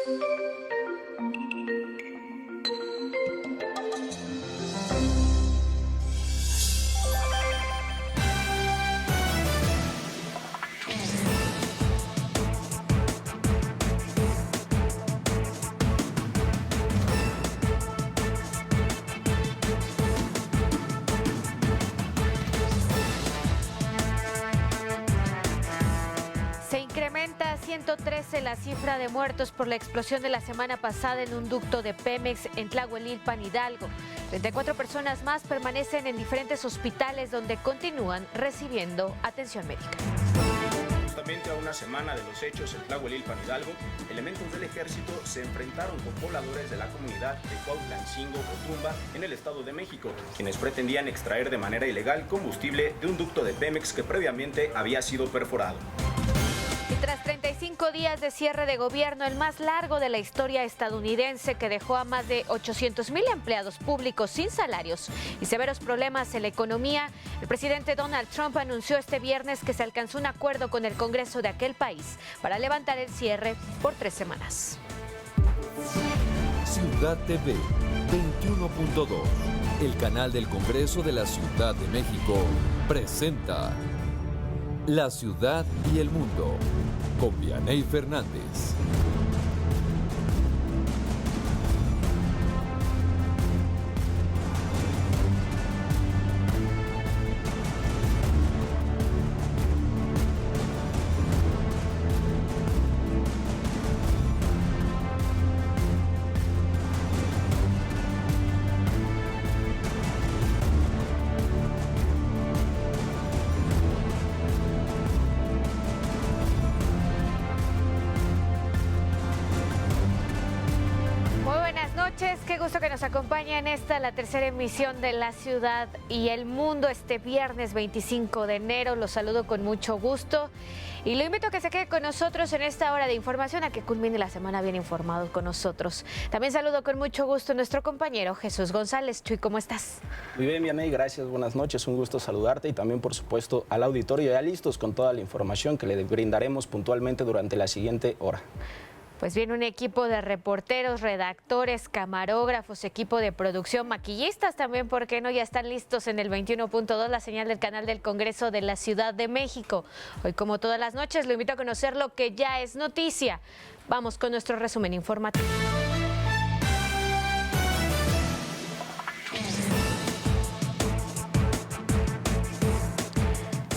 Se incrementa a 113 la cifra de muertos por la explosión de la semana pasada en un ducto de Pemex en Tlahuelilpan, Hidalgo. 34 personas más permanecen en diferentes hospitales donde continúan recibiendo atención médica. Justamente a una semana de los hechos en Tlahuelilpan, Hidalgo, elementos del ejército se enfrentaron con pobladores de la comunidad de Cuautlancingo, Otumba, en el Estado de México, quienes pretendían extraer de manera ilegal combustible de un ducto de Pemex que previamente había sido perforado. Y tras 35 días de cierre de gobierno, el más largo de la historia estadounidense, que dejó a más de 800,000 empleados públicos sin salarios y severos problemas en la economía, el presidente Donald Trump anunció este viernes que se alcanzó un acuerdo con el Congreso de aquel país para levantar el cierre por 3 semanas. Ciudad TV 21.2, el canal del Congreso de la Ciudad de México, presenta La Ciudad y el Mundo, con Vianey Fernández. Qué gusto que nos acompañe en la tercera emisión de La Ciudad y el Mundo este viernes 25 de enero. Los saludo con mucho gusto y lo invito a que se quede con nosotros en esta hora de información, a que culmine la semana bien informados con nosotros. También saludo con mucho gusto a nuestro compañero Jesús González. Chuy, ¿cómo estás? Muy bien, Vianey, gracias, buenas noches, un gusto saludarte y también, por supuesto, al auditorio, ya listos con toda la información que le brindaremos puntualmente durante la siguiente hora. Pues bien, un equipo de reporteros, redactores, camarógrafos, equipo de producción, maquillistas también, ¿por qué no? Ya están listos en el 21.2, la señal del canal del Congreso de la Ciudad de México. Hoy, como todas las noches, lo invito a conocer lo que ya es noticia. Vamos con nuestro resumen informativo.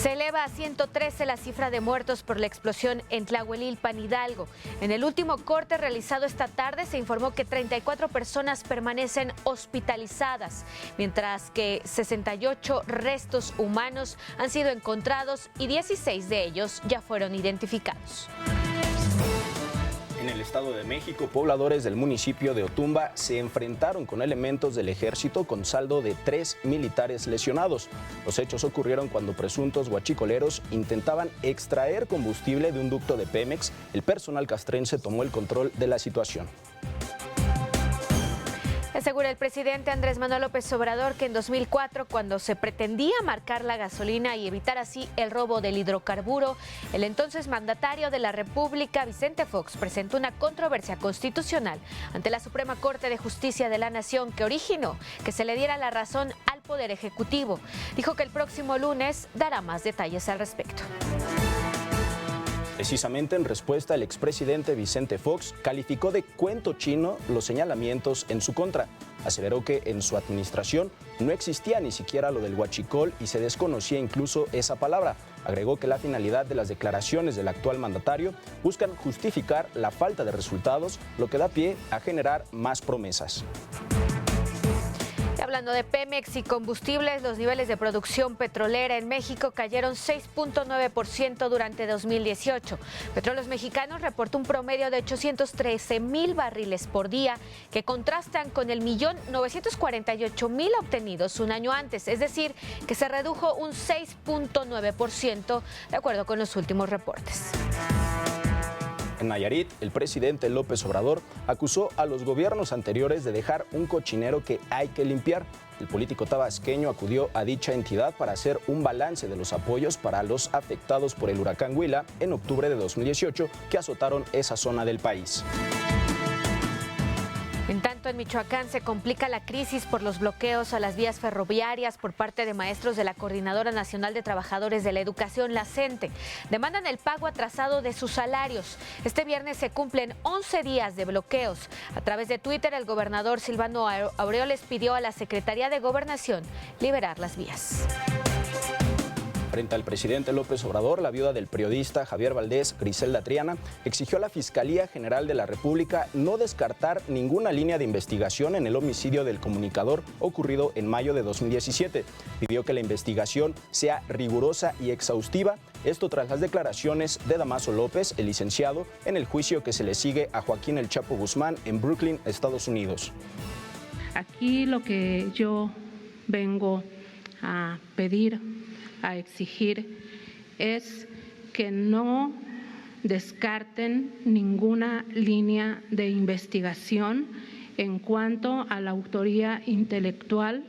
Se eleva a 113 la cifra de muertos por la explosión en Tlahuelilpan, Hidalgo. En el último corte realizado esta tarde se informó que 34 personas permanecen hospitalizadas, mientras que 68 restos humanos han sido encontrados y 16 de ellos ya fueron identificados. En el Estado de México, pobladores del municipio de Otumba se enfrentaron con elementos del ejército con saldo de 3 militares lesionados. Los hechos ocurrieron cuando presuntos huachicoleros intentaban extraer combustible de un ducto de Pemex. El personal castrense tomó el control de la situación. Asegura el presidente Andrés Manuel López Obrador que en 2004, cuando se pretendía marcar la gasolina y evitar así el robo del hidrocarburo, el entonces mandatario de la República, Vicente Fox, presentó una controversia constitucional ante la Suprema Corte de Justicia de la Nación que originó que se le diera la razón al Poder Ejecutivo. Dijo que el próximo lunes dará más detalles al respecto. Precisamente en respuesta, el expresidente Vicente Fox calificó de cuento chino los señalamientos en su contra. Aseveró que en su administración no existía ni siquiera lo del huachicol y se desconocía incluso esa palabra. Agregó que la finalidad de las declaraciones del actual mandatario buscan justificar la falta de resultados, lo que da pie a generar más promesas. Hablando de Pemex y combustibles, los niveles de producción petrolera en México cayeron 6.9% durante 2018. Petróleos Mexicanos reportó un promedio de 813,000 barriles por día, que contrastan con el 1.948.000 obtenidos un año antes, es decir, que se redujo un 6.9%, de acuerdo con los últimos reportes. En Nayarit, el presidente López Obrador acusó a los gobiernos anteriores de dejar un cochinero que hay que limpiar. El político tabasqueño acudió a dicha entidad para hacer un balance de los apoyos para los afectados por el huracán Huila en octubre de 2018, que azotaron esa zona del país. En tanto, en Michoacán se complica la crisis por los bloqueos a las vías ferroviarias por parte de maestros de la Coordinadora Nacional de Trabajadores de la Educación, la CENTE. Demandan el pago atrasado de sus salarios. Este viernes se cumplen 11 días de bloqueos. A través de Twitter, el gobernador Silvano Aureoles pidió a la Secretaría de Gobernación liberar las vías. Frente al presidente López Obrador, la viuda del periodista Javier Valdés, Griselda Triana, exigió a la Fiscalía General de la República no descartar ninguna línea de investigación en el homicidio del comunicador ocurrido en mayo de 2017. Pidió que la investigación sea rigurosa y exhaustiva, esto tras las declaraciones de Damaso López, el licenciado, en el juicio que se le sigue a Joaquín El Chapo Guzmán en Brooklyn, Estados Unidos. Aquí lo que yo vengo a pedir, a exigir, es que no descarten ninguna línea de investigación en cuanto a la autoría intelectual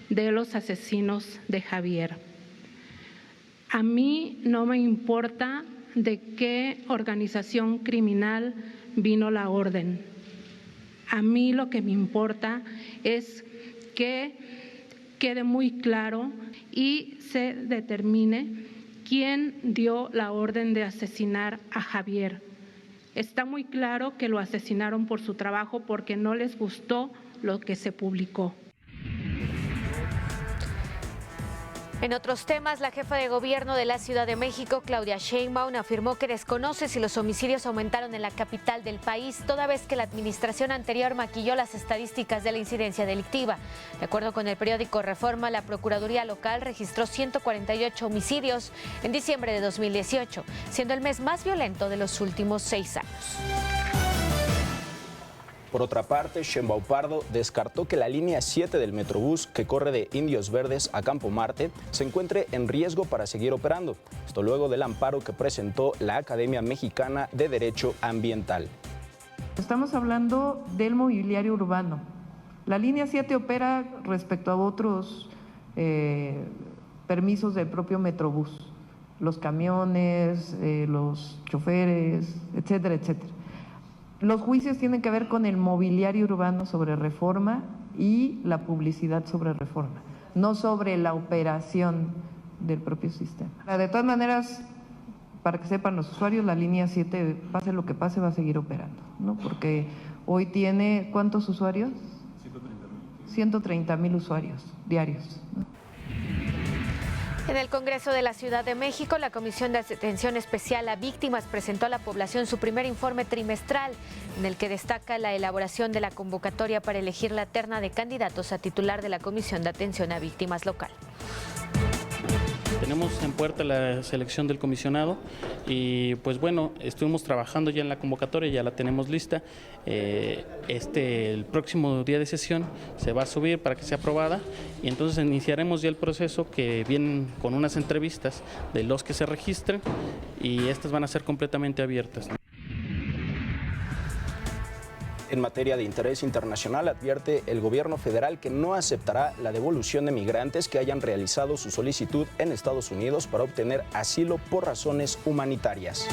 de los asesinos de Javier. A mí no me importa de qué organización criminal vino la orden. A mí lo que me importa es que quede muy claro y se determine quién dio la orden de asesinar a Javier. Está muy claro que lo asesinaron por su trabajo porque no les gustó lo que se publicó. En otros temas, la jefa de gobierno de la Ciudad de México, Claudia Sheinbaum, afirmó que desconoce si los homicidios aumentaron en la capital del país, toda vez que la administración anterior maquilló las estadísticas de la incidencia delictiva. De acuerdo con el periódico Reforma, la Procuraduría Local registró 148 homicidios en diciembre de 2018, siendo el mes más violento de los últimos 6 años. Por otra parte, Sheinbaum Pardo descartó que la línea 7 del Metrobús que corre de Indios Verdes a Campo Marte se encuentre en riesgo para seguir operando. Esto luego del amparo que presentó la Academia Mexicana de Derecho Ambiental. Estamos hablando del mobiliario urbano. La línea 7 opera respecto a otros permisos del propio Metrobús, los camiones, los choferes, etcétera, etcétera. Los juicios tienen que ver con el mobiliario urbano sobre Reforma y la publicidad sobre Reforma, no sobre la operación del propio sistema. De todas maneras, para que sepan los usuarios, la línea 7, pase lo que pase, va a seguir operando, ¿no? Porque hoy tiene, ¿cuántos usuarios? 130,000 usuarios diarios, ¿no? En el Congreso de la Ciudad de México, la Comisión de Atención Especial a Víctimas presentó a la población su primer informe trimestral, en el que destaca la elaboración de la convocatoria para elegir la terna de candidatos a titular de la Comisión de Atención a Víctimas local. Tenemos en puerta la selección del comisionado y pues bueno, estuvimos trabajando ya en la convocatoria, ya la tenemos lista. El próximo día de sesión se va a subir para que sea aprobada y entonces iniciaremos ya el proceso, que vienen con unas entrevistas de los que se registren y estas van a ser completamente abiertas. En materia de interés internacional, advierte el gobierno federal que no aceptará la devolución de migrantes que hayan realizado su solicitud en Estados Unidos para obtener asilo por razones humanitarias.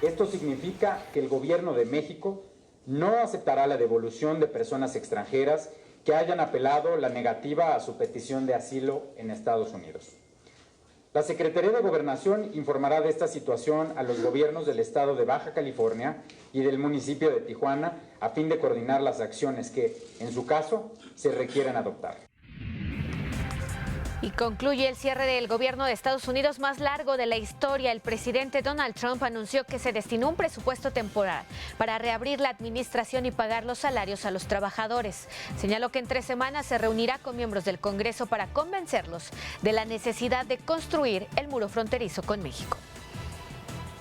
Esto significa que el gobierno de México no aceptará la devolución de personas extranjeras que hayan apelado la negativa a su petición de asilo en Estados Unidos. La Secretaría de Gobernación informará de esta situación a los gobiernos del estado de Baja California y del municipio de Tijuana a fin de coordinar las acciones que, en su caso, se requieran adoptar. Y concluye el cierre del gobierno de Estados Unidos más largo de la historia. El presidente Donald Trump anunció que se destinó un presupuesto temporal para reabrir la administración y pagar los salarios a los trabajadores. Señaló que en 3 semanas se reunirá con miembros del Congreso para convencerlos de la necesidad de construir el muro fronterizo con México.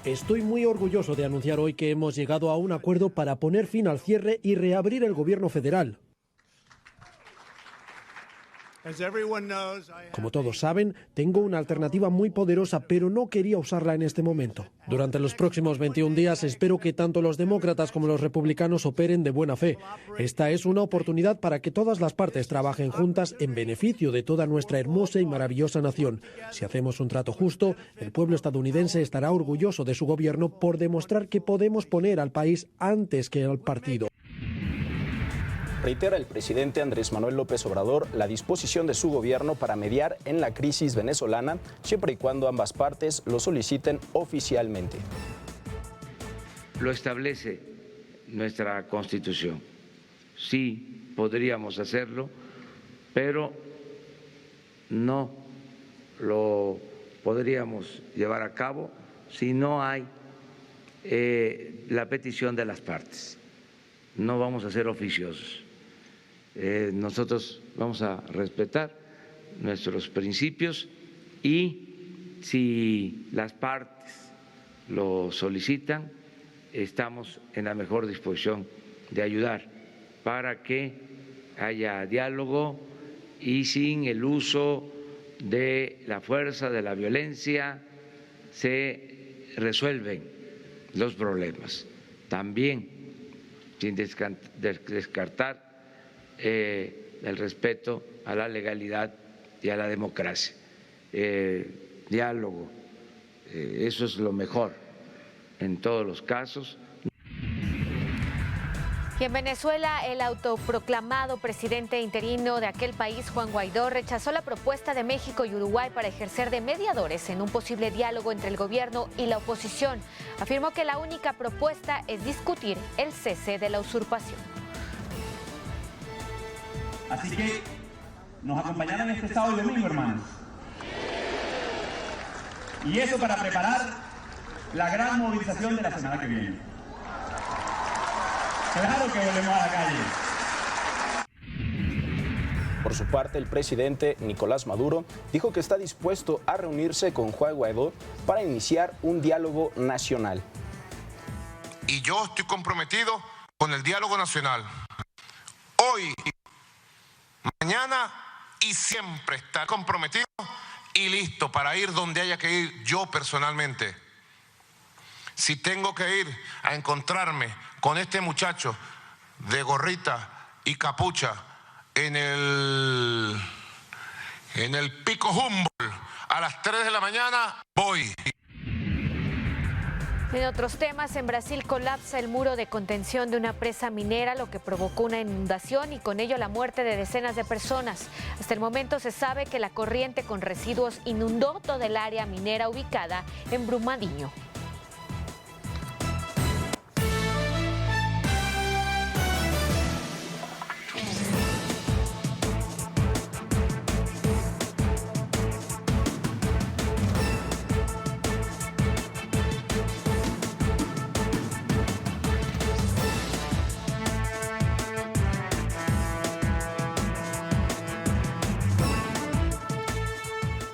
Estoy muy orgulloso de anunciar hoy que hemos llegado a un acuerdo para poner fin al cierre y reabrir el gobierno federal. Como todos saben, tengo una alternativa muy poderosa, pero no quería usarla en este momento. Durante los próximos 21 días espero que tanto los demócratas como los republicanos operen de buena fe. Esta es una oportunidad para que todas las partes trabajen juntas en beneficio de toda nuestra hermosa y maravillosa nación. Si hacemos un trato justo, el pueblo estadounidense estará orgulloso de su gobierno por demostrar que podemos poner al país antes que al partido. Reitera el presidente Andrés Manuel López Obrador la disposición de su gobierno para mediar en la crisis venezolana, siempre y cuando ambas partes lo soliciten oficialmente. Lo establece nuestra Constitución. Sí, podríamos hacerlo, pero no lo podríamos llevar a cabo si no hay la petición de las partes. No vamos a ser oficiosos. Nosotros vamos a respetar nuestros principios y si las partes lo solicitan, estamos en la mejor disposición de ayudar para que haya diálogo y sin el uso de la fuerza, de la violencia, se resuelven los problemas. También sin descartar el respeto a la legalidad y a la democracia. Diálogo, eso es lo mejor en todos los casos. Y en Venezuela, el autoproclamado presidente interino de aquel país, Juan Guaidó, rechazó la propuesta de México y Uruguay para ejercer de mediadores en un posible diálogo entre el gobierno y la oposición. Afirmó que la única propuesta es discutir el cese de la usurpación. Así que nos acompañarán este sábado y domingo, hermanos. Y eso para preparar la gran movilización de la semana que viene. Claro que volvemos a la calle. Por su parte, el presidente Nicolás Maduro dijo que está dispuesto a reunirse con Juan Guaidó para iniciar un diálogo nacional. Y yo estoy comprometido con el diálogo nacional. Hoy, mañana y siempre estaré comprometido y listo para ir donde haya que ir yo personalmente. Si tengo que ir a encontrarme con este muchacho de gorrita y capucha en el Pico Humboldt a las 3 de la mañana, voy. En otros temas, en Brasil colapsa el muro de contención de una presa minera, lo que provocó una inundación y con ello la muerte de decenas de personas. Hasta el momento se sabe que la corriente con residuos inundó toda el área minera ubicada en Brumadinho.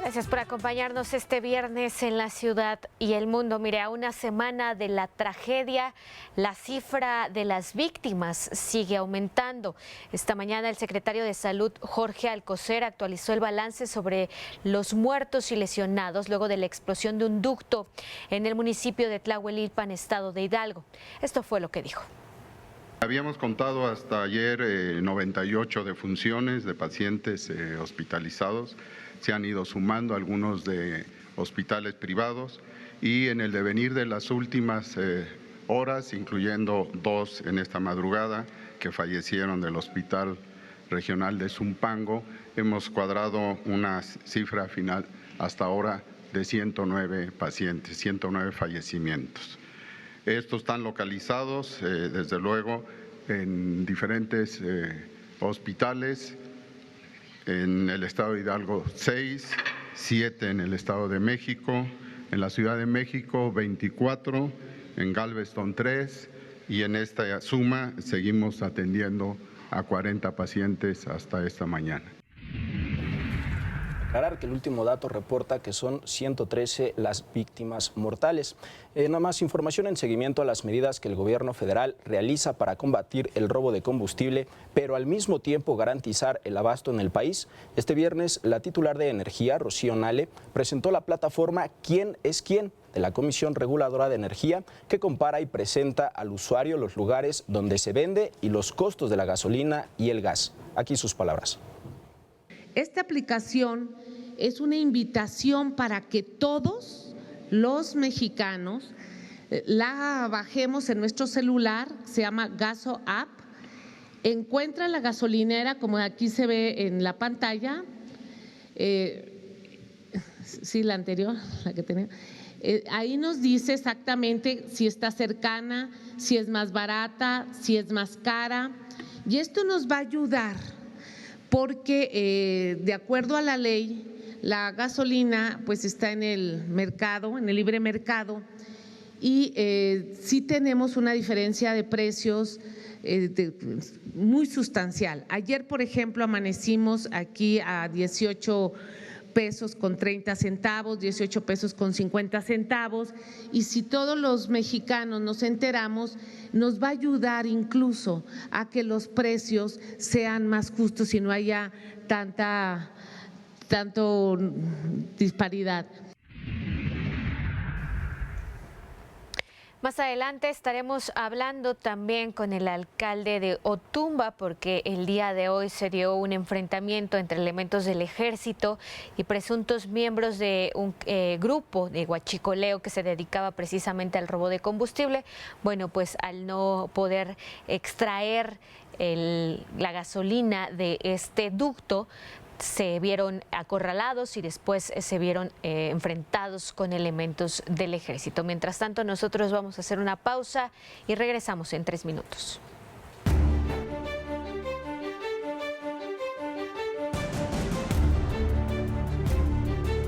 Gracias por acompañarnos este viernes en la ciudad y el mundo. Mire, a una semana de la tragedia, la cifra de las víctimas sigue aumentando. Esta mañana el secretario de Salud, Jorge Alcocer, actualizó el balance sobre los muertos y lesionados luego de la explosión de un ducto en el municipio de Tlahuelilpan, estado de Hidalgo. Esto fue lo que dijo. Habíamos contado hasta ayer 98 defunciones de pacientes hospitalizados. Se han ido sumando algunos de hospitales privados y en el devenir de las últimas horas, incluyendo 2 en esta madrugada que fallecieron del Hospital Regional de Zumpango, hemos cuadrado una cifra final hasta ahora de 109 pacientes, 109 fallecimientos. Estos están localizados, desde luego, en diferentes hospitales. En el estado de Hidalgo 6, 7 en el estado de México, en la Ciudad de México 24, en Galveston 3 y en esta suma seguimos atendiendo a 40 pacientes hasta esta mañana. Aclarar que el último dato reporta que son 113 las víctimas mortales. Nada más información en seguimiento a las medidas que el gobierno federal realiza para combatir el robo de combustible, pero al mismo tiempo garantizar el abasto en el país. Este viernes, la titular de Energía, Rocío Nale, presentó la plataforma ¿Quién es quién?, de la Comisión Reguladora de Energía, que compara y presenta al usuario los lugares donde se vende y los costos de la gasolina y el gas. Aquí sus palabras. Esta aplicación es una invitación para que todos los mexicanos la bajemos en nuestro celular, se llama Gaso App, encuentra la gasolinera, como aquí se ve en la pantalla, sí, la anterior, la que tenía. Ahí nos dice exactamente si está cercana, si es más barata, si es más cara, y esto nos va a ayudar porque de acuerdo a la ley, la gasolina pues está en el mercado, en el libre mercado, y sí tenemos una diferencia de precios muy sustancial. Ayer, por ejemplo, amanecimos aquí a 18 pesos con 30 centavos, 18 pesos con 50 centavos, y si todos los mexicanos nos enteramos, nos va a ayudar incluso a que los precios sean más justos y no haya tanto disparidad. Más adelante estaremos hablando también con el alcalde de Otumba porque el día de hoy se dio un enfrentamiento entre elementos del ejército y presuntos miembros de un grupo de huachicoleo que se dedicaba precisamente al robo de combustible. Bueno, pues al no poder extraer la gasolina de este ducto, se vieron acorralados y después se vieron enfrentados con elementos del ejército. Mientras tanto, nosotros vamos a hacer una pausa y regresamos en 3 minutos.